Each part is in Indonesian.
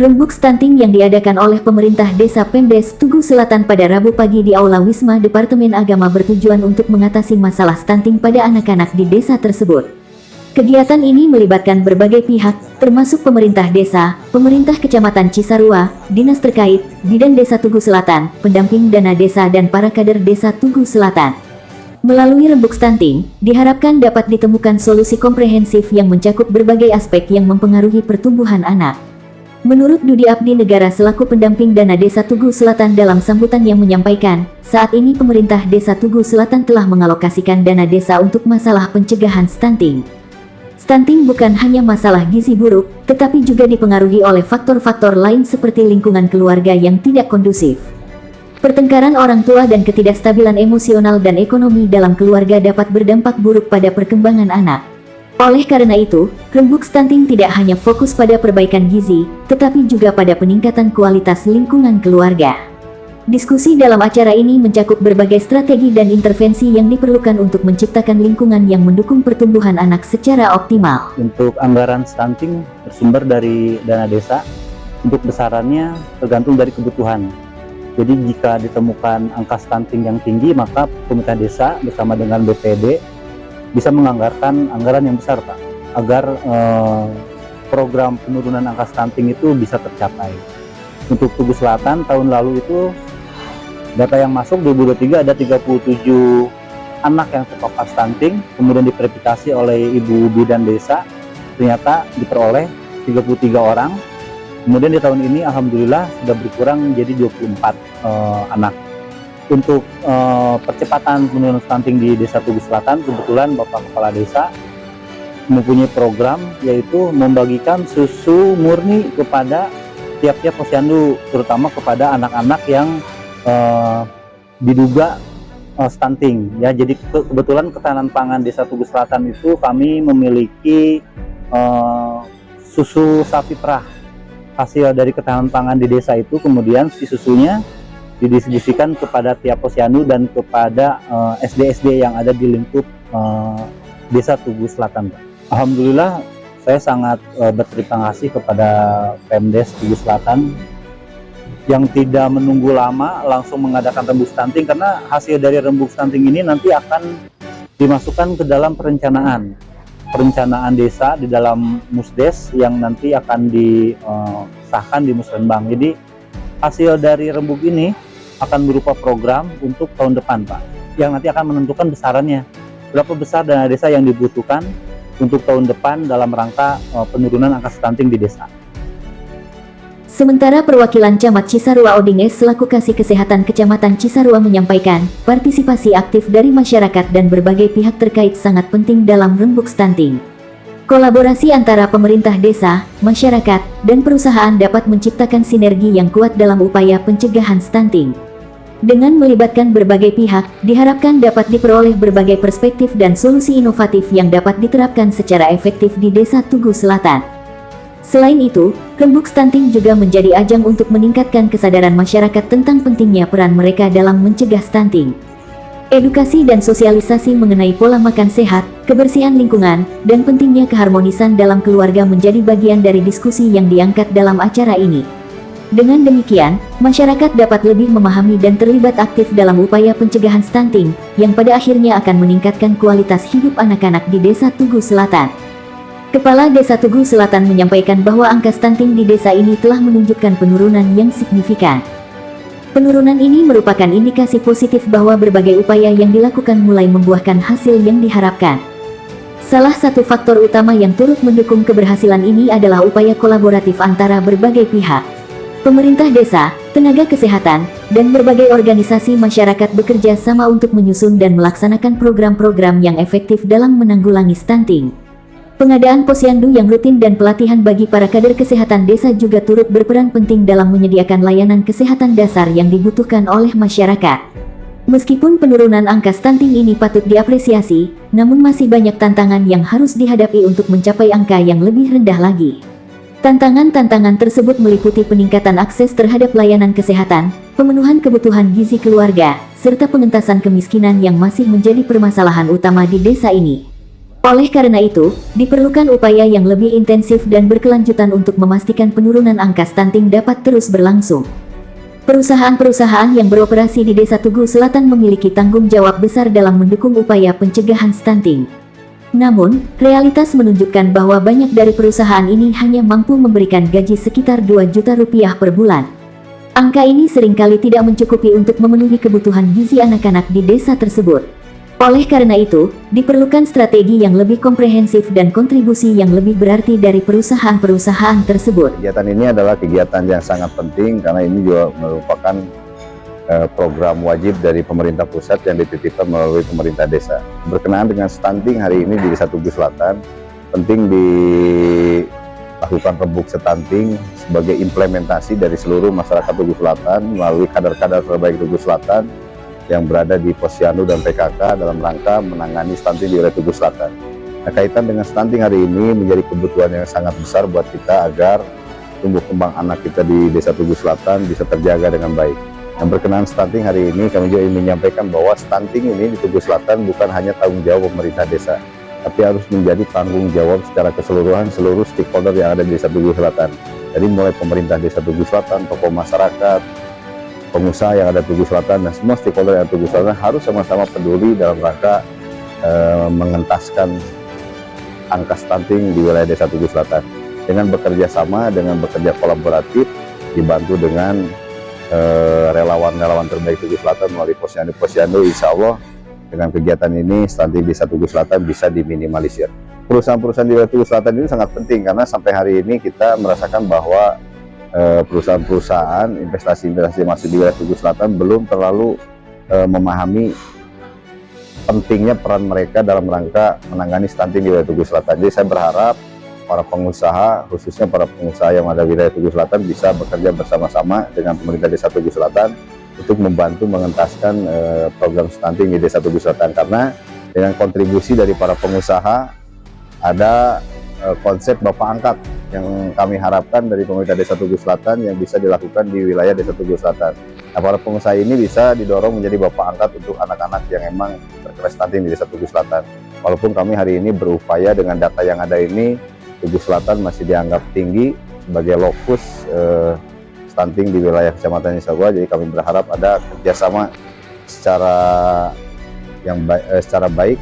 Rembuk stunting yang diadakan oleh pemerintah Desa Pemdes Tugu Selatan pada Rabu pagi di Aula Wisma Departemen Agama bertujuan untuk mengatasi masalah stunting pada anak-anak di desa tersebut. Kegiatan ini melibatkan berbagai pihak, termasuk pemerintah desa, pemerintah Kecamatan Cisarua, dinas terkait, bidan Desa Tugu Selatan, pendamping dana desa dan para kader Desa Tugu Selatan. Melalui rembuk stunting, diharapkan dapat ditemukan solusi komprehensif yang mencakup berbagai aspek yang mempengaruhi pertumbuhan anak. Menurut Dudi Abdi Negara selaku pendamping dana Desa Tugu Selatan dalam sambutan yang menyampaikan, saat ini pemerintah Desa Tugu Selatan telah mengalokasikan dana desa untuk masalah pencegahan stunting. Stunting bukan hanya masalah gizi buruk, tetapi juga dipengaruhi oleh faktor-faktor lain seperti lingkungan keluarga yang tidak kondusif. Pertengkaran orang tua dan ketidakstabilan emosional dan ekonomi dalam keluarga dapat berdampak buruk pada perkembangan anak. Oleh karena itu, rembuk stunting tidak hanya fokus pada perbaikan gizi, tetapi juga pada peningkatan kualitas lingkungan keluarga. Diskusi dalam acara ini mencakup berbagai strategi dan intervensi yang diperlukan untuk menciptakan lingkungan yang mendukung pertumbuhan anak secara optimal. Untuk anggaran stunting bersumber dari dana desa, untuk besarannya tergantung dari kebutuhan. Jadi jika ditemukan angka stunting yang tinggi, maka pemerintah desa bersama dengan BPD bisa menganggarkan anggaran yang besar, Pak, agar program penurunan angka stunting itu bisa tercapai. Untuk Tugu Selatan tahun lalu itu data yang masuk 2023 ada 37 anak yang terpapar stunting, kemudian diverifikasi oleh Ibu Bidan Desa, ternyata diperoleh 33 orang. Kemudian di tahun ini alhamdulillah sudah berkurang menjadi 24 anak. Untuk percepatan penurunan stunting di Desa Tugu Selatan, kebetulan Bapak Kepala Desa mempunyai program yaitu membagikan susu murni kepada tiap-tiap posyandu, terutama kepada anak-anak yang diduga stunting. Ya, jadi kebetulan Ketahanan Pangan Desa Tugu Selatan itu kami memiliki susu sapi perah hasil dari ketahanan pangan di desa itu, kemudian si susunya didistribusikan kepada tiap posyandu dan kepada SD-SD yang ada di lingkup Desa Tugu Selatan. Alhamdulillah saya sangat berterima kasih kepada Pemdes Tugu Selatan yang tidak menunggu lama langsung mengadakan rembuk stunting, karena hasil dari rembuk stunting ini nanti akan dimasukkan ke dalam perencanaan desa di dalam Musdes yang nanti akan disahkan di Musrenbang. Jadi hasil dari rembuk ini akan berupa program untuk tahun depan, Pak, yang nanti akan menentukan besarannya, berapa besar dana desa yang dibutuhkan untuk tahun depan dalam rangka penurunan angka stunting di desa. Sementara perwakilan Camat Cisarua Odinges selaku Kasih Kesehatan Kecamatan Cisarua menyampaikan, partisipasi aktif dari masyarakat dan berbagai pihak terkait sangat penting dalam rembuk stunting. Kolaborasi antara pemerintah desa, masyarakat, dan perusahaan dapat menciptakan sinergi yang kuat dalam upaya pencegahan stunting. Dengan melibatkan berbagai pihak, diharapkan dapat diperoleh berbagai perspektif dan solusi inovatif yang dapat diterapkan secara efektif di Desa Tugu Selatan. Selain itu, rembuk stunting juga menjadi ajang untuk meningkatkan kesadaran masyarakat tentang pentingnya peran mereka dalam mencegah stunting. Edukasi dan sosialisasi mengenai pola makan sehat, kebersihan lingkungan, dan pentingnya keharmonisan dalam keluarga menjadi bagian dari diskusi yang diangkat dalam acara ini. Dengan demikian, masyarakat dapat lebih memahami dan terlibat aktif dalam upaya pencegahan stunting, yang pada akhirnya akan meningkatkan kualitas hidup anak-anak di Desa Tugu Selatan. Kepala Desa Tugu Selatan menyampaikan bahwa angka stunting di desa ini telah menunjukkan penurunan yang signifikan. Penurunan ini merupakan indikasi positif bahwa berbagai upaya yang dilakukan mulai membuahkan hasil yang diharapkan. Salah satu faktor utama yang turut mendukung keberhasilan ini adalah upaya kolaboratif antara berbagai pihak. Pemerintah desa, tenaga kesehatan, dan berbagai organisasi masyarakat bekerja sama untuk menyusun dan melaksanakan program-program yang efektif dalam menanggulangi stunting. Pengadaan posyandu yang rutin dan pelatihan bagi para kader kesehatan desa juga turut berperan penting dalam menyediakan layanan kesehatan dasar yang dibutuhkan oleh masyarakat. Meskipun penurunan angka stunting ini patut diapresiasi, namun masih banyak tantangan yang harus dihadapi untuk mencapai angka yang lebih rendah lagi. Tantangan-tantangan tersebut meliputi peningkatan akses terhadap layanan kesehatan, pemenuhan kebutuhan gizi keluarga, serta pengentasan kemiskinan yang masih menjadi permasalahan utama di desa ini. Oleh karena itu, diperlukan upaya yang lebih intensif dan berkelanjutan untuk memastikan penurunan angka stunting dapat terus berlangsung. Perusahaan-perusahaan yang beroperasi di Desa Tugu Selatan memiliki tanggung jawab besar dalam mendukung upaya pencegahan stunting. Namun, realitas menunjukkan bahwa banyak dari perusahaan ini hanya mampu memberikan gaji sekitar 2 juta rupiah per bulan. Angka ini seringkali tidak mencukupi untuk memenuhi kebutuhan gizi anak-anak di desa tersebut. Oleh karena itu, diperlukan strategi yang lebih komprehensif dan kontribusi yang lebih berarti dari perusahaan-perusahaan tersebut. Kegiatan ini adalah kegiatan yang sangat penting karena ini juga merupakan program wajib dari pemerintah pusat yang dititipkan melalui pemerintah desa. Berkenaan dengan stunting hari ini di Desa Tugu Selatan, penting dilakukan rembuk stunting sebagai implementasi dari seluruh masyarakat Tugu Selatan melalui kadar-kadar terbaik Tugu Selatan yang berada di Posyandu dan PKK dalam rangka menangani stunting di wilayah Tugu Selatan. Nah, kaitan dengan stunting hari ini menjadi kebutuhan yang sangat besar buat kita agar tumbuh kembang anak kita di Desa Tugu Selatan bisa terjaga dengan baik. Yang berkenaan stunting hari ini, kami juga ingin menyampaikan bahwa stunting ini di Tugu Selatan bukan hanya tanggung jawab pemerintah desa, tapi harus menjadi tanggung jawab secara keseluruhan seluruh stakeholder yang ada di Desa Tugu Selatan. Jadi mulai pemerintah Desa Tugu Selatan, tokoh masyarakat, pengusaha yang ada Tugu Selatan, dan semua stakeholder yang ada Tugu Selatan harus sama-sama peduli dalam rangka mengentaskan angka stunting di wilayah Desa Tugu Selatan. Dengan bekerja sama, dengan bekerja kolaboratif, dibantu dengan relawan-relawan terbaik Tugu Selatan melalui posyandu, insya Allah dengan kegiatan ini stunting di Desa Tugu Selatan bisa diminimalisir. Perusahaan-perusahaan di wilayah Tugu Selatan ini sangat penting karena sampai hari ini kita merasakan bahwa perusahaan-perusahaan investasi-investasi masuk di wilayah Tugu Selatan belum terlalu memahami pentingnya peran mereka dalam rangka menangani stunting di wilayah Tugu Selatan. Jadi saya berharap para pengusaha, khususnya para pengusaha yang ada di wilayah Tugu Selatan bisa bekerja bersama-sama dengan pemerintah Desa Tugu Selatan untuk membantu mengentaskan program stunting di Desa Tugu Selatan, karena dengan kontribusi dari para pengusaha ada konsep Bapak Angkat yang kami harapkan dari pemerintah Desa Tugu Selatan yang bisa dilakukan di wilayah Desa Tugu Selatan. Nah, para pengusaha ini bisa didorong menjadi Bapak Angkat untuk anak-anak yang emang terkena stunting di Desa Tugu Selatan. Walaupun kami hari ini berupaya dengan data yang ada ini, Tugu Selatan masih dianggap tinggi sebagai lokus stunting di wilayah Kecamatan Cisarua. Jadi kami berharap ada kerjasama secara baik,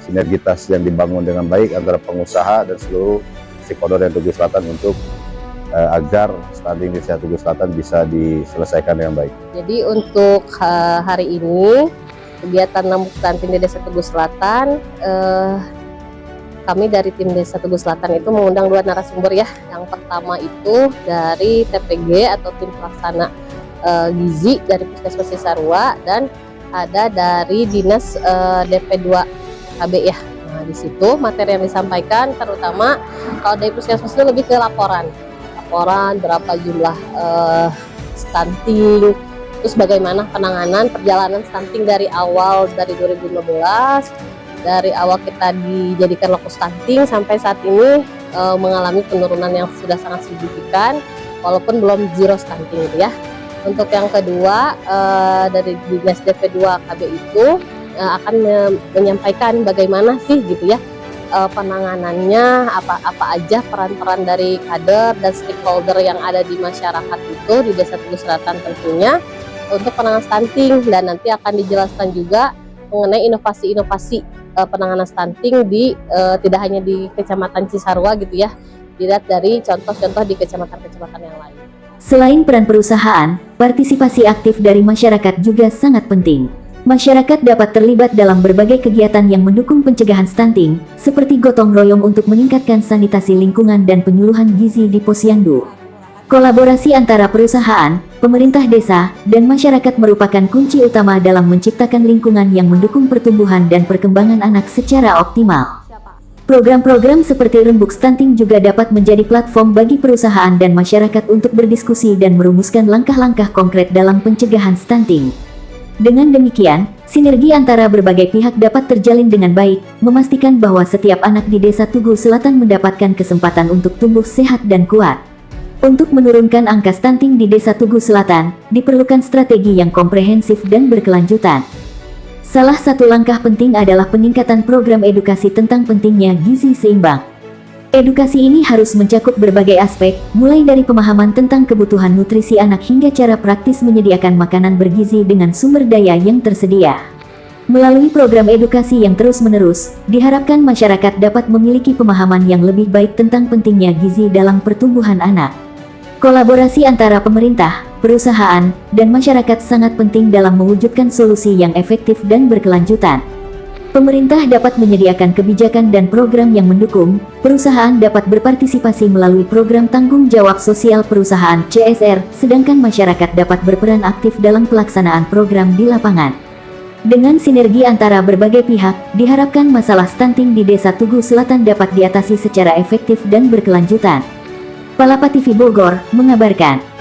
sinergitas yang dibangun dengan baik antara pengusaha dan seluruh stakeholder yang Tugu Selatan untuk agar stunting di Desa Tugu Selatan bisa diselesaikan dengan baik. Jadi untuk hari ini kegiatan rembuk stunting di Desa Tugu Selatan, kami dari tim Desa Tugu Selatan itu mengundang 2 narasumber ya. Yang pertama itu dari TPG atau tim pelaksana gizi dari Puskesmas Cisarua, dan ada dari Dinas DP2 KB ya. Nah, di situ materi yang disampaikan terutama kalau dari Puskesmas itu lebih ke laporan berapa jumlah stunting, terus bagaimana penanganan perjalanan stunting dari awal dari 2015, dari awal kita dijadikan lokus stunting sampai saat ini mengalami penurunan yang sudah sangat signifikan walaupun belum zero stunting gitu ya. Untuk yang kedua dari Dinas DP2 KB itu akan menyampaikan bagaimana sih gitu ya penanganannya, apa aja peran-peran dari kader dan stakeholder yang ada di masyarakat itu di Desa Tugu Selatan tentunya untuk penanganan stunting, dan nanti akan dijelaskan juga mengenai inovasi-inovasi penanganan stunting di tidak hanya di Kecamatan Cisarua gitu ya, dilihat dari contoh-contoh di kecamatan-kecamatan yang lain. Selain peran perusahaan, partisipasi aktif dari masyarakat juga sangat penting. Masyarakat dapat terlibat dalam berbagai kegiatan yang mendukung pencegahan stunting, seperti gotong royong untuk meningkatkan sanitasi lingkungan dan penyuluhan gizi di posyandu. Kolaborasi antara perusahaan, pemerintah desa, dan masyarakat merupakan kunci utama dalam menciptakan lingkungan yang mendukung pertumbuhan dan perkembangan anak secara optimal. Program-program seperti rembuk stunting juga dapat menjadi platform bagi perusahaan dan masyarakat untuk berdiskusi dan merumuskan langkah-langkah konkret dalam pencegahan stunting. Dengan demikian, sinergi antara berbagai pihak dapat terjalin dengan baik, memastikan bahwa setiap anak di Desa Tugu Selatan mendapatkan kesempatan untuk tumbuh sehat dan kuat. Untuk menurunkan angka stunting di Desa Tugu Selatan, diperlukan strategi yang komprehensif dan berkelanjutan. Salah satu langkah penting adalah peningkatan program edukasi tentang pentingnya gizi seimbang. Edukasi ini harus mencakup berbagai aspek, mulai dari pemahaman tentang kebutuhan nutrisi anak hingga cara praktis menyediakan makanan bergizi dengan sumber daya yang tersedia. Melalui program edukasi yang terus-menerus, diharapkan masyarakat dapat memiliki pemahaman yang lebih baik tentang pentingnya gizi dalam pertumbuhan anak. Kolaborasi antara pemerintah, perusahaan, dan masyarakat sangat penting dalam mewujudkan solusi yang efektif dan berkelanjutan. Pemerintah dapat menyediakan kebijakan dan program yang mendukung, perusahaan dapat berpartisipasi melalui program tanggung jawab sosial perusahaan (CSR), sedangkan masyarakat dapat berperan aktif dalam pelaksanaan program di lapangan. Dengan sinergi antara berbagai pihak, diharapkan masalah stunting di Desa Tugu Selatan dapat diatasi secara efektif dan berkelanjutan. Palapa TV Bogor mengabarkan.